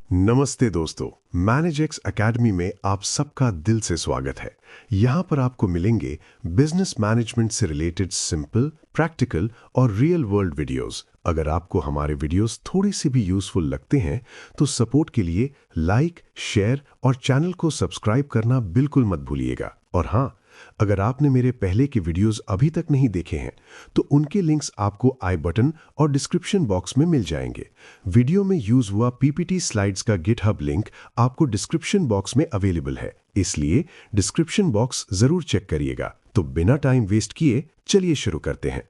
नमस्ते दोस्तों, मैनेजेक्स एकेडमी में आप सबका दिल से स्वागत है। यहाँ पर आपको मिलेंगे बिजनेस मैनेजमेंट से रिलेटेड सिंपल, प्रैक्टिकल और रियल वर्ल्ड वीडियोस। अगर आपको हमारे वीडियोस थोड़ी सी भी यूज़फुल लगते हैं तो सपोर्ट के लिए लाइक, शेयर और चैनल को सब्सक्राइब करना बिल्कुल मत भूलिएगा। और हाँ, अगर आपने मेरे पहले के वीडियोस अभी तक नहीं देखे हैं तो उनके लिंक्स आपको आई बटन और डिस्क्रिप्शन बॉक्स में मिल जाएंगे। वीडियो में यूज हुआ पीपीटी स्लाइड्स का गिटहब लिंक आपको डिस्क्रिप्शन बॉक्स में अवेलेबल है, इसलिए डिस्क्रिप्शन बॉक्स जरूर चेक करिएगा। तो बिना टाइम वेस्ट किए चलिए शुरू करते हैं।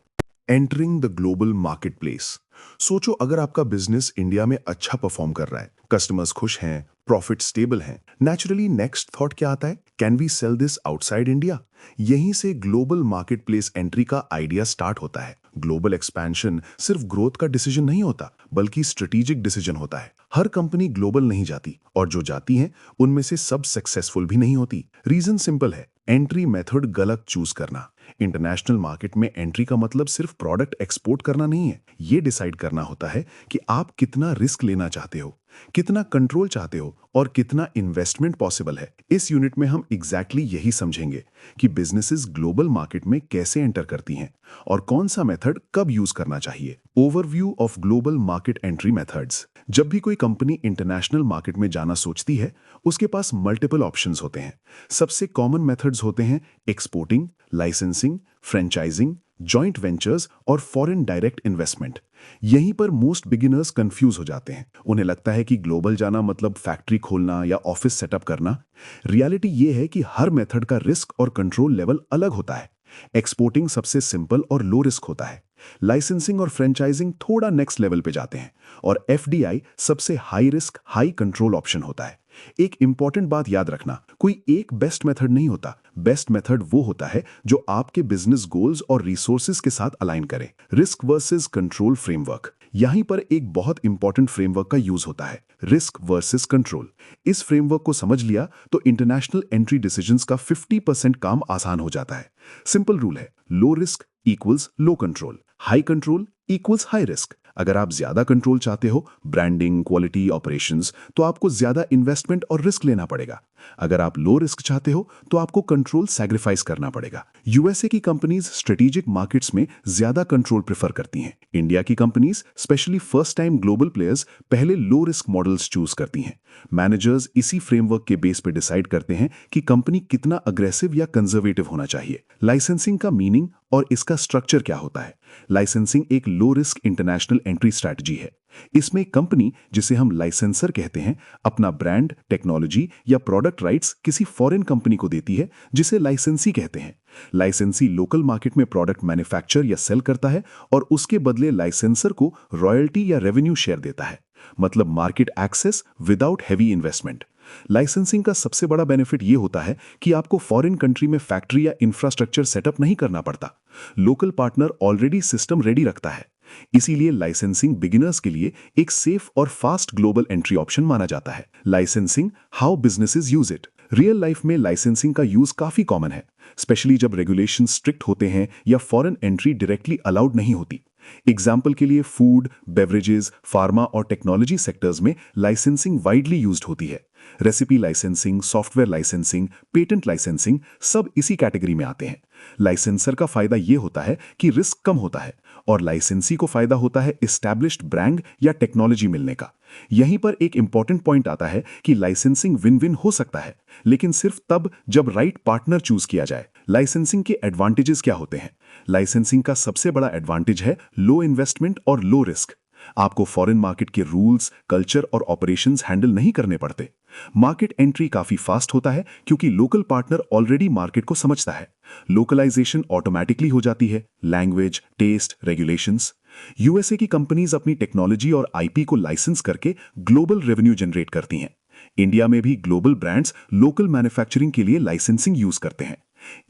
Entering the global marketplace. सोचो अगर आपका बिजनेस इंडिया में अच्छा परफॉर्म कर रहा है, कस्टमर्स खुश हैं, प्रॉफिट स्टेबल हैं, नेचुरली नेक्स्ट थॉट क्या आता है? Can we sell this outside India? यहीं से ग्लोबल मार्केटप्लेस एंट्री का आइडिया स्टार्ट होता है। ग्लोबल एक्सपेंशन सिर्फ ग्रोथ का डिसीजन नहीं होता, बल्कि स्ट्रेटेजिक डिसीजन होता है। हर कंपनी ग्लोबल नहीं जाती, और जो जाती हैं उनमें से सब सक्सेसफुल भी नहीं होती। रीजन सिंपल है, एंट्री मेथड गलत चूज करना। इंटरनेशनल मार्केट में एंट्री का मतलब सिर्फ प्रोडक्ट एक्सपोर्ट करना नहीं है, ये डिसाइड करना होता है कि आप कितना रिस्क लेना चाहते हो, कितना कंट्रोल चाहते हो और कितना इन्वेस्टमेंट पॉसिबल है। इस यूनिट में हम एग्जैक्टली यही समझेंगे कि बिजनेसेस ग्लोबल मार्केट में कैसे एंटर करती हैं और कौन सा मेथड कब यूज करना चाहिए। Overview of global market entry methods. जब भी कोई कंपनी इंटरनेशनल मार्केट में जाना सोचती है, उसके पास मल्टीपल ऑप्शंस होते हैं। सबसे कॉमन मेथड्स होते हैं exporting, licensing, franchising, joint ventures और फॉरेन डायरेक्ट इन्वेस्टमेंट। यहीं पर मोस्ट बिगिनर्स कंफ्यूज हो जाते हैं। उन्हें लगता है कि ग्लोबल जाना मतलब फैक्ट्री खोलना या ऑफिस सेटअप करना। रियलिटी ये है कि हर मेथड का रिस्क और कंट्रोल लेवल अलग होता है। एक्सपोर्टिंग सबसे सिंपल और लो रिस्क होता है। लाइसेंसिंग और फ्रेंचाइजिंग थोड़ा नेक्स्ट लेवल पे जाते हैं, और एफडीआई सबसे high risk high control option होता है। एक इंपॉर्टेंट बात याद रखना, कोई एक बेस्ट मेथड नहीं होता। बेस्ट मेथड वो होता है जो आपके बिजनेस गोल्स और रिसोर्सेज के साथ अलाइन करे। Risk versus control framework. यहीं पर एक बहुत इंपॉर्टेंट फ्रेमवर्क का यूज होता है, रिस्क वर्सेस कंट्रोल। इस फ्रेमवर्क को समझ लिया तो इंटरनेशनल एंट्री डिसीजंस का 50% काम आसान हो जाता है। सिंपल रूल है, low risk equals low control, high control equals high risk. अगर आप ज्यादा कंट्रोल चाहते हो, ब्रांडिंग, क्वालिटी, ऑपरेशंस, तो आपको ज्यादा इन्वेस्टमेंट और रिस्क लेना पड़ेगा। अगर आप लो रिस्क चाहते हो तो आपको कंट्रोल सैक्रिफाइस करना पड़ेगा। यूएसए की कंपनीज स्ट्रेटेजिक मार्केट्स में ज्यादा कंट्रोल प्रेफर करती हैं। इंडिया की companies, specially first time global players, पहले लो रिस्क मॉडल्स चूज करती हैं। मैनेजर्स इसी फ्रेमवर्क के बेस पे डिसाइड करते हैं कि कंपनी कितना अग्रेसिव या कंजर्वेटिव होना चाहिए। लाइसेंसिंग का मीनिंग और इसका स्ट्रक्चर क्या होता है? लाइसेंसिंग एक low risk international entry strategy है। इसमें कंपनी, जिसे हम लाइसेंसर कहते हैं, अपना ब्रांड, टेक्नोलॉजी या प्रोडक्ट राइट्स किसी फॉरेन कंपनी को देती है, जिसे लाइसेंसी कहते हैं। लाइसेंसी लोकल मार्केट में प्रोडक्ट मैन्युफैक्चर या सेल करता है और उसके बदले लाइसेंसर को रॉयल्टी या रेवेन्यू शेयर देता है, मतलब market access without heavy investment. Licensing का सबसे बड़ा बेनिफिट यह होता है कि आपको फॉरेन कंट्री में फैक्ट्री या इंफ्रास्ट्रक्चर सेटअप नहीं करना पड़ता। Local partner already system ready रखता है। इसीलिए लाइसेंसिंग बिगिनर्स के लिए एक सेफ और फास्ट ग्लोबल एंट्री ऑप्शन माना जाता है। Licensing, how businesses use it. Real life में लाइसेंसिंग का यूज काफी कॉमन है, स्पेशली जब रेगुलेशन स्ट्रिक्ट होते हैं या फॉरेन एंट्री डायरेक्टली अलाउड नहीं होती। एग्जाम्पल के लिए फूड, बेवरेजेस, फार्मा और टेक्नोलॉजी सेक्टर्स में लाइसेंसिंग वाइडली यूज्ड होती है। Recipe licensing, software licensing, patent licensing सब इसी कैटेगरी में आते हैं। लाइसेंसर का फायदा यह होता है कि रिस्क कम होता है, और लाइसेंसी को फायदा होता है एस्टैब्लिश्ड ब्रांड या टेक्नोलॉजी मिलने का। यहीं पर एक इंपॉर्टेंट पॉइंट आता है कि लाइसेंसिंग विन विन हो सकता है, लेकिन सिर्फ तब जब राइट पार्टनर चूज किया जाए। लाइसेंसिंग के एडवांटेजेस क्या होते हैं? लाइसेंसिंग का सबसे बड़ा एडवांटेज है लो इन्वेस्टमेंट और लो रिस्क। आपको फॉरेन मार्केट के रूल्स, कल्चर और ऑपरेशंस हैंडल नहीं करने पड़ते। मार्केट एंट्री काफी फास्ट होता है क्योंकि लोकल पार्टनर ऑलरेडी मार्केट को समझता है। लोकलाइजेशन ऑटोमेटिकली हो जाती है, लैंग्वेज, टेस्ट, रेगुलेशंस। यूएसए की कंपनीज अपनी टेक्नोलॉजी और आईपी को लाइसेंस करके ग्लोबल रेवेन्यू जनरेट करती हैं। इंडिया में भी ग्लोबल ब्रांड्स लोकल मैन्युफैक्चरिंग के लिए लाइसेंसिंग यूज करते हैं।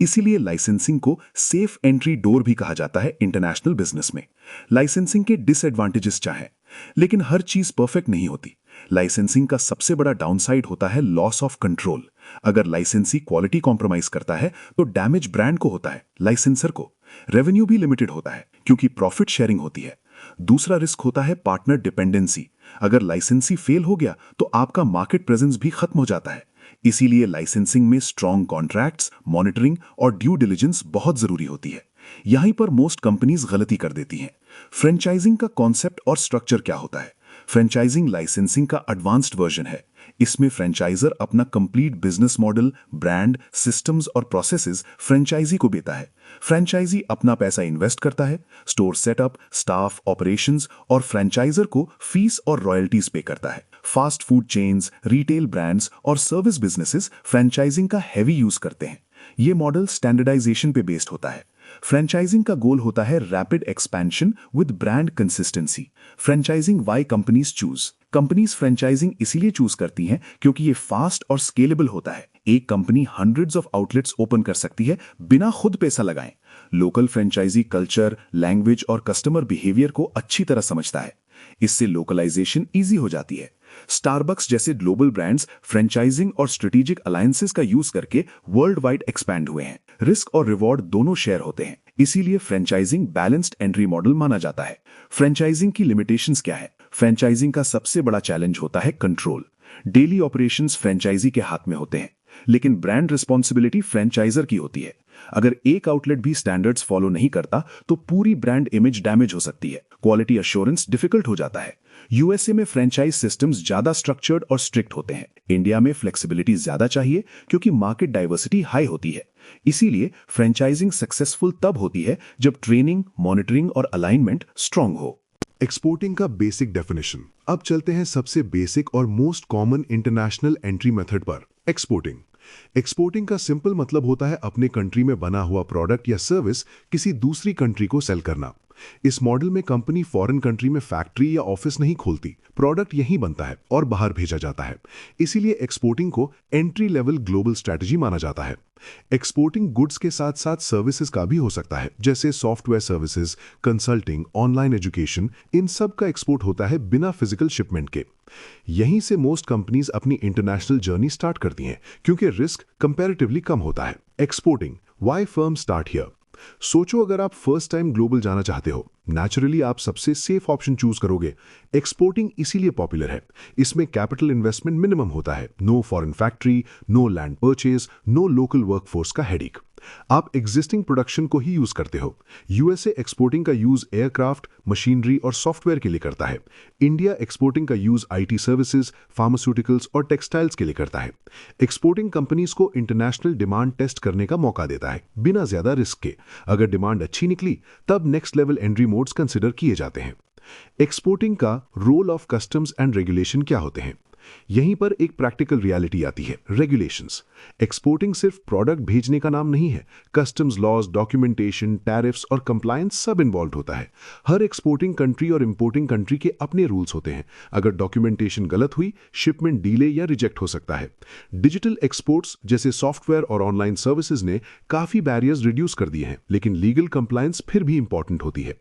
इसीलिए लाइसेंसिंग को सेफ एंट्री डोर भी कहा जाता है इंटरनेशनल बिजनेस में। लाइसेंसिंग के डिसएडवांटेजेस चाहे, लेकिन हर चीज परफेक्ट नहीं होती। लाइसेंसिंग का सबसे बड़ा डाउनसाइड होता है लॉस ऑफ कंट्रोल। अगर लाइसेंसी क्वालिटी कॉम्प्रोमाइज करता है तो डैमेज ब्रांड को होता है, लाइसेंसर को। रेवेन्यू भी लिमिटेड होता है क्योंकि प्रॉफिट शेयरिंग होती है। दूसरा रिस्क होता है पार्टनर डिपेंडेंसी। अगर लाइसेंसी फेल हो गया तो आपका मार्केट प्रेजेंस भी खत्म हो जाता है। इसीलिए लाइसेंसिंग में स्ट्रॉन्ग कॉन्ट्रैक्ट्स, मॉनिटरिंग और ड्यू डिलिजेंस बहुत जरूरी होती है। यहीं पर मोस्ट कंपनीज गलती कर देती हैं। फ्रेंचाइजिंग का कॉन्सेप्ट और स्ट्रक्चर क्या होता है? फ्रेंचाइजिंग लाइसेंसिंग का एडवांस्ड वर्जन है। इसमें फ्रेंचाइजर अपना complete business model, brand, systems और प्रोसेसेस फ्रेंचाइजी को देता है। फ्रेंचाइजी अपना पैसा इन्वेस्ट करता है, स्टोर सेटअप, स्टाफ, ऑपरेशंस और फ्रेंचाइजर को फीस और रॉयल्टीज पे करता है। Fast food chains, retail brands और सर्विस बिजनेसेस फ्रेंचाइजिंग का हैवी यूज करते हैं। ये मॉडल स्टैंडर्डाइजेशन पे बेस्ड होता है। फ्रेंचाइजिंग का गोल होता है rapid expansion with brand consistency. Franchising why companies choose? Companies franchising इसीलिए चूज करती हैं क्योंकि ये फास्ट और स्केलेबल होता है। एक company hundreds of outlets open कर सकती है बिना खुद पैसा लगाए। लोकल फ्रेंचाइजी कल्चर, लैंग्वेज और कस्टमर बिहेवियर को अच्छी तरह समझता है। इससे लोकलाइजेशन इजी हो जाती है। स्टारबक्स जैसे ग्लोबल ब्रांड्स फ्रेंचाइजिंग और स्ट्रेटेजिक अलायंसेस का यूज करके वर्ल्ड वाइड एक्सपैंड हुए हैं। रिस्क और रिवॉर्ड दोनों शेयर होते हैं, इसीलिए फ्रेंचाइजिंग बैलेंस्ड एंट्री मॉडल माना जाता है। फ्रेंचाइजिंग की लिमिटेशंस क्या है? फ्रेंचाइजिंग का सबसे बड़ा चैलेंज होता है कंट्रोल। डेली ऑपरेशंस फ्रेंचाइजी के हाथ में होते हैं, लेकिन ब्रांड रिस्पॉन्सिबिलिटी फ्रेंचाइजर की होती है। अगर एक आउटलेट भी स्टैंडर्ड्स फॉलो नहीं करता तो पूरी ब्रांड इमेज डैमेज हो सकती है। क्वालिटी अश्योरेंस डिफिकल्ट हो जाता है। यूएसए में फ्रेंचाइज सिस्टम्स ज्यादा स्ट्रक्चर्ड और स्ट्रिक्ट होते हैं। इंडिया में फ्लेक्सिबिलिटी ज्यादा चाहिए क्योंकि मार्केट डाइवर्सिटी हाई होती है। इसीलिए फ्रेंचाइजिंग सक्सेसफुल तब होती है जब ट्रेनिंग, मॉनिटरिंग और अलाइनमेंट स्ट्रांग हो। एक्सपोर्टिंग का बेसिक डेफिनेशन। अब चलते हैं सबसे बेसिक और most common international entry method पर। एक्सपोर्टिंग। एक्सपोर्टिंग का सिंपल मतलब होता है अपने कंट्री में बना हुआ प्रोडक्ट या सर्विस किसी दूसरी कंट्री को सेल करना। इस मॉडल में कंपनी फॉरेन कंट्री में फैक्ट्री या ऑफिस नहीं खोलती, प्रोडक्ट यहीं बनता है और बाहर भेजा जाता है। इसीलिए एक्सपोर्टिंग को एंट्री लेवल ग्लोबल स्ट्रैटेजी माना जाता है। एक्सपोर्टिंग गुड्स के साथ साथ सर्विसेज का भी हो सकता है, जैसे software services, consulting, online education. इन सब का एक्सपोर्ट होता है बिना फिजिकल शिपमेंट के। यहीं से मोस्ट कंपनीज अपनी इंटरनेशनल जर्नी स्टार्ट करती हैं क्योंकि रिस्क कंपैरेटिवली कम होता है। Exporting, why firm start here? सोचो अगर आप फर्स्ट टाइम ग्लोबल जाना चाहते हो, नेचुरली आप सबसे सेफ ऑप्शन चूज करोगे। एक्सपोर्टिंग इसीलिए पॉपुलर है। इसमें कैपिटल इन्वेस्टमेंट मिनिमम होता है, no foreign factory, no land purchase, no local workforce का हेडेक। आप एग्जिस्टिंग प्रोडक्शन को ही यूज करते हो। यूएसए एक्सपोर्टिंग का यूज एयरक्राफ्ट, मशीनरी और सॉफ्टवेयर के लिए करता है। इंडिया एक्सपोर्टिंग का यूज आईटी सर्विसेज, फार्मास्यूटिकल्स और टेक्सटाइल्स के लिए करता है। एक्सपोर्टिंग कंपनीज को इंटरनेशनल डिमांड टेस्ट करने का मौका देता है बिना ज्यादा रिस्क के। अगर डिमांड अच्छी निकली तब next level entry modes consider किए जाते हैं। एक्सपोर्टिंग का role of customs and regulation क्या होते हैं? यहीं पर एक प्रैक्टिकल रियलिटी आती है, रेगुलेशंस। एक्सपोर्टिंग सिर्फ प्रोडक्ट भेजने का नाम नहीं है। कस्टम्स लॉज, डॉक्यूमेंटेशन, टैरिफ्स और कंप्लायंस सब इन्वॉल्व होता है। हर एक्सपोर्टिंग कंट्री और इंपोर्टिंग कंट्री के अपने रूल्स होते हैं। अगर डॉक्यूमेंटेशन गलत हुई, शिपमेंट डिले या रिजेक्ट हो सकता है। डिजिटल एक्सपोर्ट्स जैसे सॉफ्टवेयर और ऑनलाइन सर्विसेज ने काफी बैरियर्स रिड्यूस कर दिए हैं, लेकिन लीगल कंप्लायंस फिर भी इंपॉर्टेंट होती है।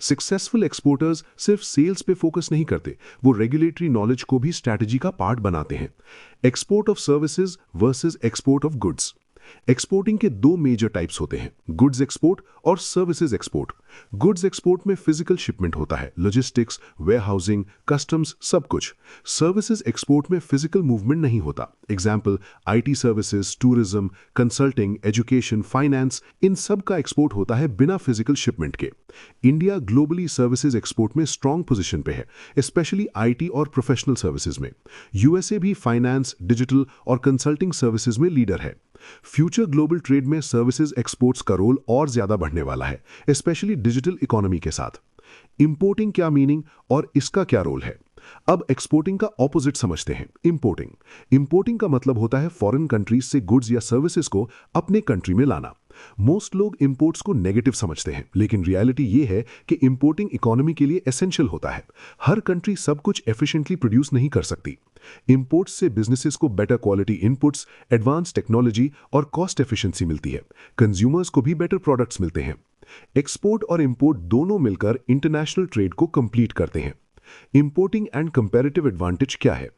सक्सेसफुल एक्सपोर्टर्स सिर्फ सेल्स पे फोकस नहीं करते, वो रेगुलेटरी नॉलेज को भी स्ट्रैटेजी का पार्ट बनाते हैं। Export of services versus export of goods. Exporting के दो मेजर टाइप्स होते हैं, गुड्स एक्सपोर्ट और सर्विसेज एक्सपोर्ट। गुड्स एक्सपोर्ट में फिजिकल शिपमेंट होता है, लॉजिस्टिक्स, वेयरहाउसिंग, कस्टम्स, सब कुछ। सर्विसेज एक्सपोर्ट में फिजिकल मूवमेंट नहीं होता। Example, IT services, tourism, consulting, education, finance, इन सब का एक्सपोर्ट होता है बिना फिजिकल शिपमेंट के। इंडिया ग्लोबली सर्विसेज एक्सपोर्ट में स्ट्रांग पोजीशन पे है, स्पेशली आईटी और प्रोफेशनल सर्विसेज में। यूएसए भी फाइनेंस, डिजिटल और कंसल्टिंग सर्विसेज में लीडर है। फ्यूचर ग्लोबल ट्रेड में सर्विसेज एक्सपोर्ट्स का रोल और ज्यादा बढ़ने वाला है, स्पेशली डिजिटल इकोनॉमी के साथ। इंपोर्टिंग क्या मीनिंग और इसका क्या रोल है? अब एक्सपोर्टिंग का ऑपोजिट समझते हैं, इंपोर्टिंग। इंपोर्टिंग का मतलब होता है फॉरेन कंट्रीज से गुड्स या सर्विसेज को अपने कंट्री में लाना। मोस्ट लोग इंपोर्ट्स को नेगेटिव समझते हैं, लेकिन रियलिटी ये है कि इंपोर्टिंग इकोनॉमी के लिए एसेंशियल होता है। हर कंट्री सब कुछ एफिशिएंटली प्रोड्यूस नहीं कर सकती। इंपोर्ट्स से बिजनेसेस को better quality inputs, advance technology और कॉस्ट एफिशिएंसी मिलती है। कंज्यूमर्स को भी बेटर प्रोडक्ट्स मिलते हैं। एक्सपोर्ट और इंपोर्ट दोनों मिलकर इंटरनेशनल ट्रेड को कंप्लीट करते हैं। इंपोर्टिंग एंड कंपैरेटिव एडवांटेज क्या है?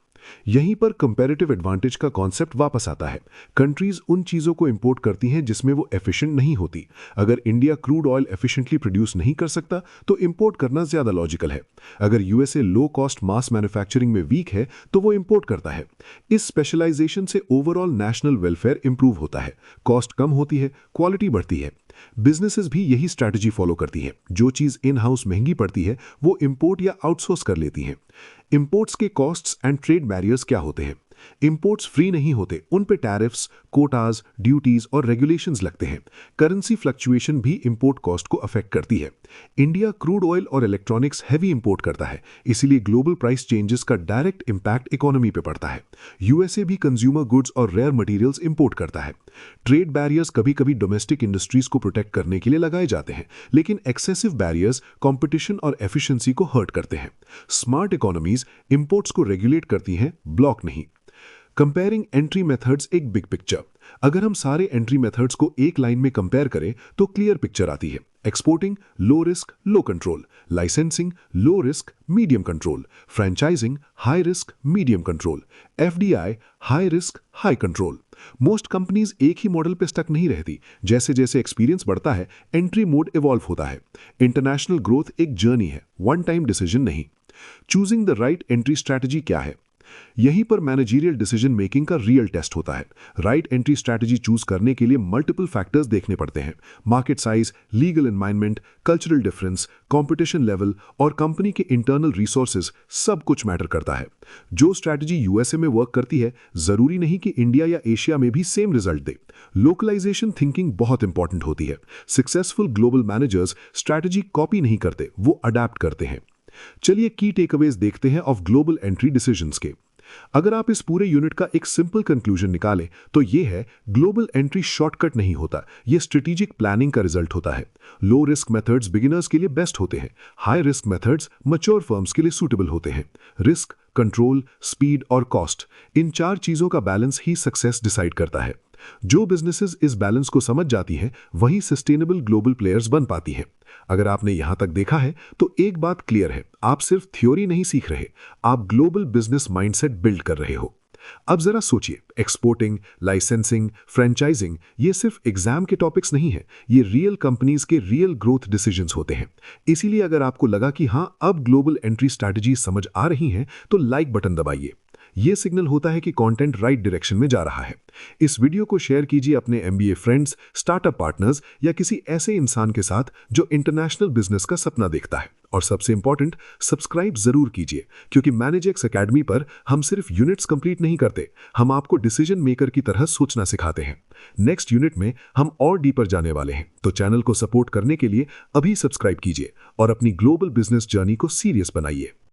यहीं पर कंपैरेटिव एडवांटेज का कॉन्सेप्ट वापस आता है। कंट्रीज उन चीज़ों को इंपोर्ट करती हैं जिसमें वो एफिशिएंट नहीं होती। अगर India crude oil efficiently produce नहीं कर सकता तो इंपोर्ट करना ज़्यादा लॉजिकल है। अगर यूएसए लो कॉस्ट मास मैन्युफैक्चरिंग में वीक है तो वो इंपोर्ट करता है। इस स्पेशलाइजेशन से ओवरऑल नेशनल वेलफेयर इंप्रूव होता है, कॉस्ट कम होती है, क्वालिटी बढ़ती है। बिजनेसेस भी यही स्ट्रैटेजी फॉलो करती हैं। जो चीज़ इन हाउस महंगी पड़ती है वो इंपोर्ट या आउटसोर्स कर लेती हैं। इंपोर्ट्स के कॉस्ट्स एंड ट्रेड बैरियर्स क्या होते हैं? इंपोर्ट्स फ्री नहीं होते, उन पे टैरिफ्स, कोटाज, ड्यूटीज और रेगुलेशंस लगते हैं। करेंसी फ्लक्चुएशन भी इंपोर्ट कॉस्ट को अफेक्ट करती है। इंडिया क्रूड ऑयल और इलेक्ट्रॉनिक्स हैवी इंपोर्ट करता है, इसीलिए ग्लोबल प्राइस चेंजेस का डायरेक्ट इंपैक्ट इकोनॉमी पे पड़ता है। यूएसए भी कंज्यूमर गुड्स और रेयर मटेरियल्स इंपोर्ट करता है। ट्रेड बैरियर्स कभी कभी डोमेस्टिक इंडस्ट्रीज को प्रोटेक्ट करने के लिए लगाए जाते हैं, लेकिन एक्सेसिव बैरियर्स कंपटीशन और एफिशिएंसी को हर्ट करते हैं। स्मार्ट इकोनॉमीज इंपोर्ट्स को रेगुलेट करती हैं, ब्लॉक नहीं। कंपेयरिंग एंट्री मेथड्स एक बिग पिक्चर। अगर हम सारे एंट्री मेथड्स को एक लाइन में कंपेयर करें तो क्लियर पिक्चर आती है। Exporting low risk low control, licensing low risk medium control, franchising high risk medium control, FDI high risk high control. Most companies एक ही मॉडल पे स्टक नहीं रहती। जैसे जैसे एक्सपीरियंस बढ़ता है एंट्री मोड इवॉल्व होता है। इंटरनेशनल ग्रोथ एक जर्नी है, वन टाइम डिसीजन नहीं। Choosing the right entry strategy क्या है? यहीं पर मैनेजरियल डिसीजन मेकिंग का रियल टेस्ट होता है। राइट एंट्री स्ट्रैटेजी चूज करने के लिए मल्टीपल फैक्टर्स देखने पड़ते हैं। Market size, legal environment, cultural difference, competition level और कंपनी के इंटरनल रिसोर्सेज, सब कुछ मैटर करता है। जो स्ट्रैटेजी यूएसए में वर्क करती है जरूरी नहीं कि इंडिया या एशिया में भी सेम रिजल्ट दे। लोकलाइजेशन थिंकिंग बहुत इंपॉर्टेंट होती है। Successful global managers strategy copy नहीं करते, वो अडैप्ट करते हैं। चलिए की टेकअवेज देखते हैं ऑफ ग्लोबल एंट्री डिसीजंस के। अगर आप इस पूरे यूनिट का एक सिंपल कंक्लूजन निकालें तो ये है, ग्लोबल एंट्री शॉर्टकट नहीं होता, ये स्ट्रेटेजिक प्लानिंग का रिजल्ट होता है। लो रिस्क मेथड्स बिगिनर्स के लिए बेस्ट होते हैं, high risk methods mature firms के लिए सूटेबल होते हैं। रिस्क, कंट्रोल, स्पीड और कॉस्ट, इन चार चीजों का बैलेंस ही सक्सेस डिसाइड करता है। जो बिजनेसेस इस बैलेंस को समझ जाती हैं वही सस्टेनेबल ग्लोबल प्लेयर्स बन पाती हैं। अगर आपने यहां तक देखा है तो एक बात क्लियर है, आप सिर्फ थ्योरी नहीं सीख रहे, आप ग्लोबल बिजनेस माइंडसेट बिल्ड कर रहे हो। अब जरा सोचिए, एक्सपोर्टिंग, लाइसेंसिंग, फ्रेंचाइजिंग, ये सिर्फ एग्जाम के टॉपिक्स नहीं है, ये रियल कंपनीज के रियल ग्रोथ डिसीजंस होते हैं। इसीलिए अगर आपको लगा कि हां अब ग्लोबल एंट्री स्ट्रैटेजी समझ आ रही हैं तो लाइक बटन दबाइए। ये सिग्नल होता है कि कंटेंट राइट डायरेक्शन में जा रहा है। इस वीडियो को शेयर कीजिए अपने एमबीए फ्रेंड्स, स्टार्टअप पार्टनर्स या किसी ऐसे इंसान के साथ जो इंटरनेशनल बिजनेस का सपना देखता है। और सबसे इंपॉर्टेंट, सब्सक्राइब जरूर कीजिए, क्योंकि मैनेजेक्स एकेडमी पर हम सिर्फ यूनिट्स कंप्लीट नहीं करते, हम आपको डिसीजन मेकर की तरह सोचना सिखाते हैं। नेक्स्ट यूनिट में हम और डीपर जाने वाले हैं, तो चैनल को सपोर्ट करने के लिए अभी सब्सक्राइब कीजिए और अपनी ग्लोबल बिजनेस जर्नी को सीरियस बनाइए।